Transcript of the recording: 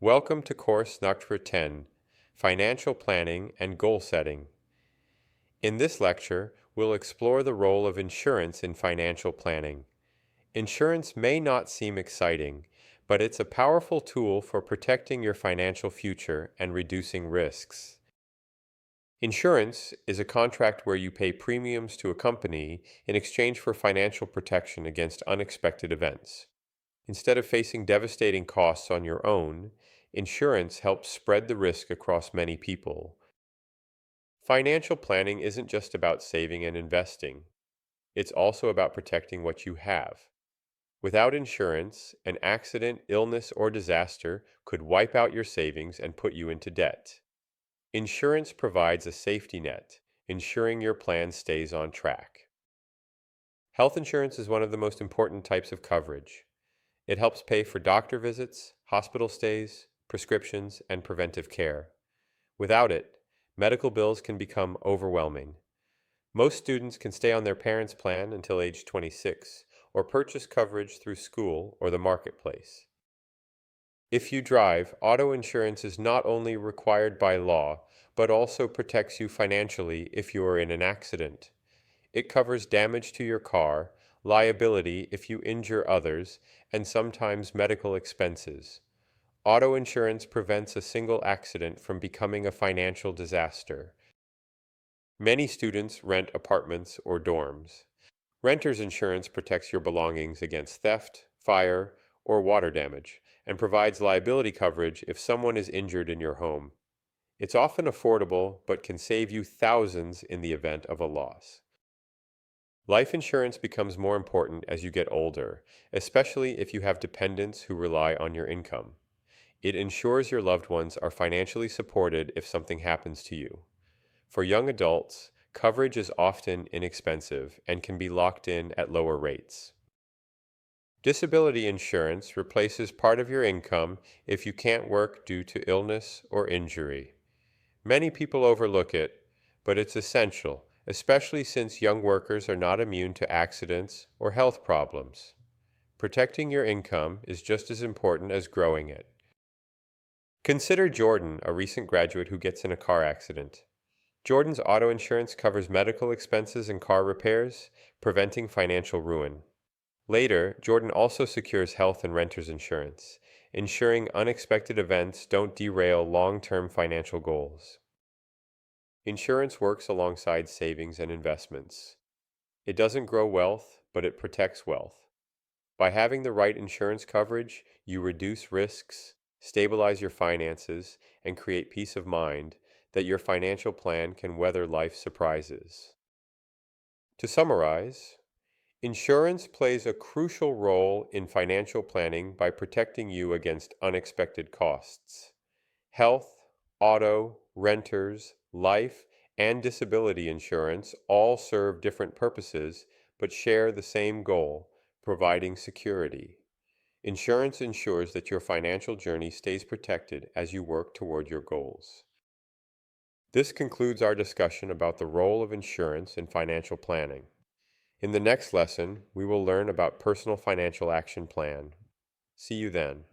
Welcome to course number 10, Financial Planning and Goal Setting. In this lecture, we'll explore the role of insurance in financial planning. Insurance may not seem exciting, but it's a powerful tool for protecting your financial future and reducing risks. Insurance is a contract where you pay premiums to a company in exchange for financial protection against unexpected events. Instead of facing devastating costs on your own, insurance helps spread the risk across many people. Financial planning isn't just about saving and investing. It's also about protecting what you have. Without insurance, an accident, illness, or disaster could wipe out your savings and put you into debt. Insurance provides a safety net, ensuring your plan stays on track. Health insurance is one of the most important types of coverage. It helps pay for doctor visits, hospital stays, prescriptions, and preventive care. Without it, medical bills can become overwhelming. Most students can stay on their parents' plan until age 26 or purchase coverage through school or the marketplace. If you drive, auto insurance is not only required by law, but also protects you financially if you are in an accident. It covers damage to your car, liability if you injure others, and sometimes medical expenses. Auto insurance prevents a single accident from becoming a financial disaster. Many students rent apartments or dorms. Renter's insurance protects your belongings against theft, fire, or water damage, and provides liability coverage if someone is injured in your home. It's often affordable, but can save you thousands in the event of a loss. Life insurance becomes more important as you get older, especially if you have dependents who rely on your income. It ensures your loved ones are financially supported if something happens to you. For young adults, coverage is often inexpensive and can be locked in at lower rates. Disability insurance replaces part of your income if you can't work due to illness or injury. Many people overlook it, but it's essential, especially since young workers are not immune to accidents or health problems. Protecting your income is just as important as growing it. Consider Jordan, a recent graduate who gets in a car accident. Jordan's auto insurance covers medical expenses and car repairs, preventing financial ruin. Later, Jordan also secures health and renter's insurance, ensuring unexpected events don't derail long-term financial goals. Insurance works alongside savings and investments. It doesn't grow wealth, but it protects wealth. By having the right insurance coverage, you reduce risks, stabilize your finances, and create peace of mind that your financial plan can weather life's surprises. To summarize, insurance plays a crucial role in financial planning by protecting you against unexpected costs. Health, auto, renters, life, and disability insurance all serve different purposes but share the same goal, providing security. Insurance ensures that your financial journey stays protected as you work toward your goals. This concludes our discussion about the role of insurance in financial planning. In the next lesson, we will learn about personal financial action plan. See you then.